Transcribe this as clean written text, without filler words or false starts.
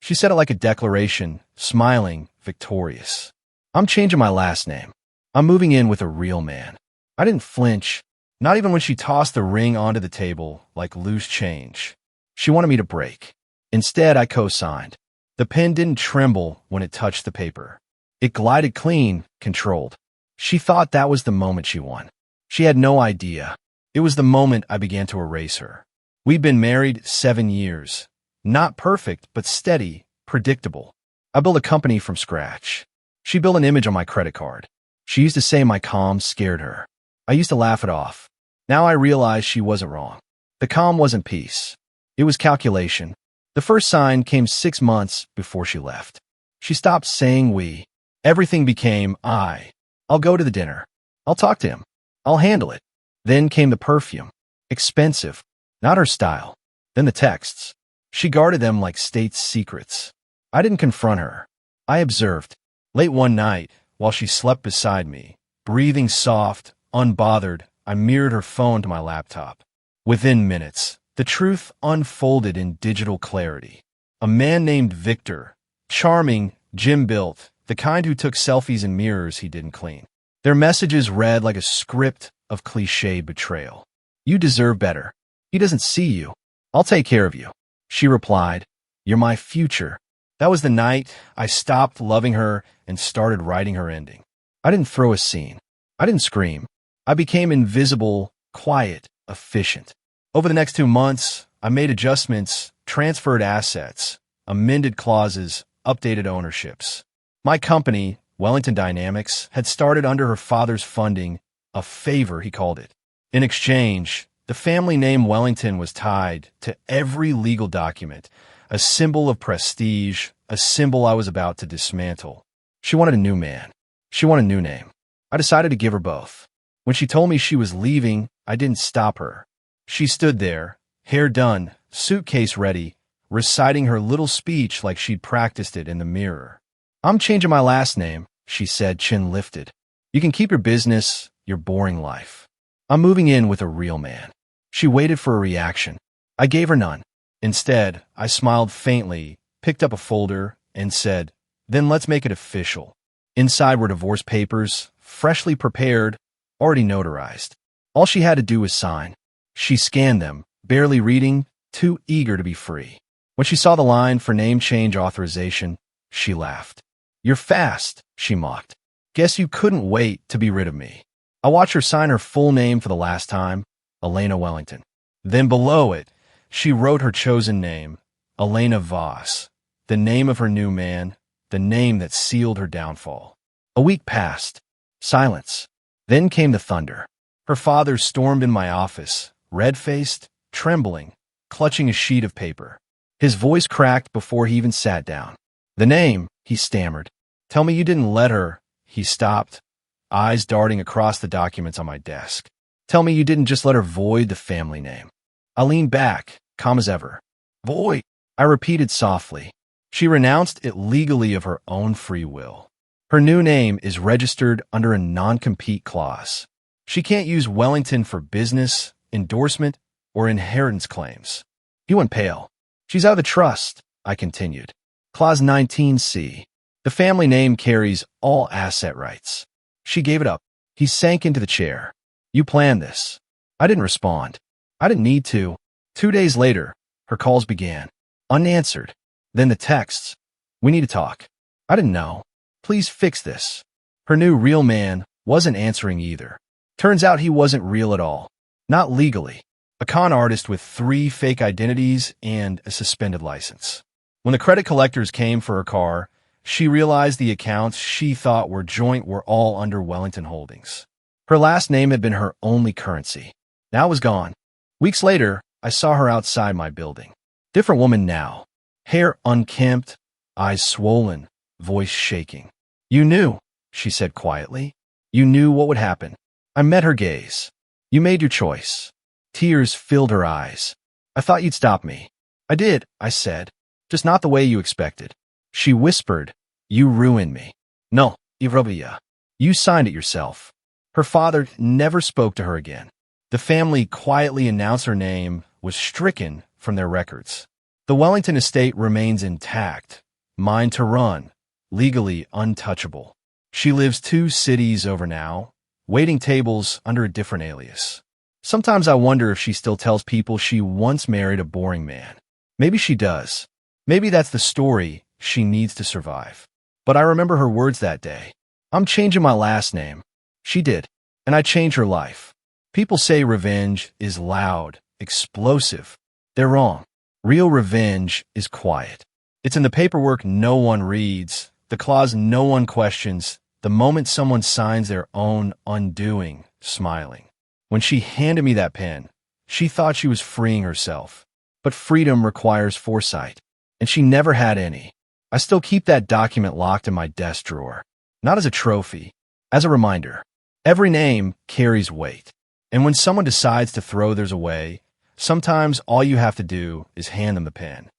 She said it like a declaration, smiling, victorious. I'm changing my last name. I'm moving in with a real man. I didn't flinch, not even when she tossed the ring onto the table like loose change. She wanted me to break. Instead, I co-signed. The pen didn't tremble when it touched the paper. It glided clean, controlled. She thought that was the moment she won. She had no idea. It was the moment I began to erase her. We'd been married 7 years. Not perfect, but steady, predictable. I built a company from scratch. She built an image on my credit card. She used to say my calm scared her. I used to laugh it off. Now I realized she wasn't wrong. The calm wasn't peace. It was calculation. The first sign came 6 months before she left. She stopped saying we. Everything became I. I'll go to the dinner. I'll talk to him. I'll handle it. Then came the perfume. Expensive. Not her style. Then the texts. She guarded them like state secrets. I didn't confront her. I observed. Late one night, while she slept beside me, breathing soft, unbothered, I mirrored her phone to my laptop. Within minutes, the truth unfolded in digital clarity. A man named Victor, charming, gym-built, the kind who took selfies in mirrors he didn't clean. Their messages read like a script of cliché betrayal. You deserve better. He doesn't see you. I'll take care of you. She replied, you're my future. That was the night I stopped loving her and started writing her ending. I didn't throw a scene. I didn't scream. I became invisible, quiet, efficient. Over the next 2 months, I made adjustments, transferred assets, amended clauses, updated ownerships. My company, Wellington Dynamics, had started under her father's funding, a favor he called it. In exchange, the family name Wellington was tied to every legal document, a symbol of prestige, a symbol I was about to dismantle. She wanted a new man. She wanted a new name. I decided to give her both. When she told me she was leaving, I didn't stop her. She stood there, hair done, suitcase ready, reciting her little speech like she'd practiced it in the mirror. I'm changing my last name, she said, chin lifted. You can keep your business, your boring life. I'm moving in with a real man. She waited for a reaction. I gave her none. Instead, I smiled faintly, picked up a folder, and said, then let's make it official. Inside were divorce papers, freshly prepared, already notarized. All she had to do was sign. She scanned them, barely reading, too eager to be free. When she saw the line for name change authorization, she laughed. You're fast, she mocked. Guess you couldn't wait to be rid of me. I watched her sign her full name for the last time, Elena Wellington. Then below it, she wrote her chosen name, Elena Voss, the name of her new man, the name that sealed her downfall. A week passed. Silence. Then came the thunder. Her father stormed in my office, red-faced, trembling, clutching a sheet of paper. His voice cracked before he even sat down. The name, he stammered. Tell me you didn't let her. He stopped, eyes darting across the documents on my desk. Tell me you didn't just let her void the family name. I leaned back, calm as ever. Void, I repeated softly. She renounced it legally of her own free will. Her new name is registered under a non-compete clause. She can't use Wellington for business, endorsement, or inheritance claims. He went pale. She's out of the trust, I continued. Clause 19C. The family name carries all asset rights. She gave it up. He sank into the chair. You planned this. I didn't respond. I didn't need to. 2 days later, her calls began. Unanswered. Then the texts. We need to talk. I didn't know. Please fix this. Her new real man wasn't answering either. Turns out he wasn't real at all. Not legally. A con artist with 3 fake identities and a suspended license. When the credit collectors came for her car, she realized the accounts she thought were joint were all under Wellington Holdings. Her last name had been her only currency. Now it was gone. Weeks later, I saw her outside my building. Different woman now. Hair unkempt, eyes swollen, voice shaking. You knew, she said quietly. You knew what would happen. I met her gaze. You made your choice. Tears filled her eyes. I thought you'd stop me. I did, I said. Just not the way you expected. She whispered, you ruined me. No, Ivrovia. You signed it yourself. Her father never spoke to her again. The family quietly announced her name was stricken from their records. The Wellington estate remains intact, mine to run, legally untouchable. She lives 2 cities over now, waiting tables under a different alias. Sometimes I wonder if she still tells people she once married a boring man. Maybe she does. Maybe that's the story she needs to survive. But I remember her words that day. I'm changing my last name. She did, and I changed her life. People say revenge is loud, explosive. They're wrong. Real revenge is quiet. It's in the paperwork no one reads, the clause no one questions, the moment someone signs their own undoing, smiling. When she handed me that pen, she thought she was freeing herself. But freedom requires foresight, and she never had any. I still keep that document locked in my desk drawer. Not as a trophy, as a reminder. Every name carries weight. And when someone decides to throw theirs away, sometimes all you have to do is hand them the pen.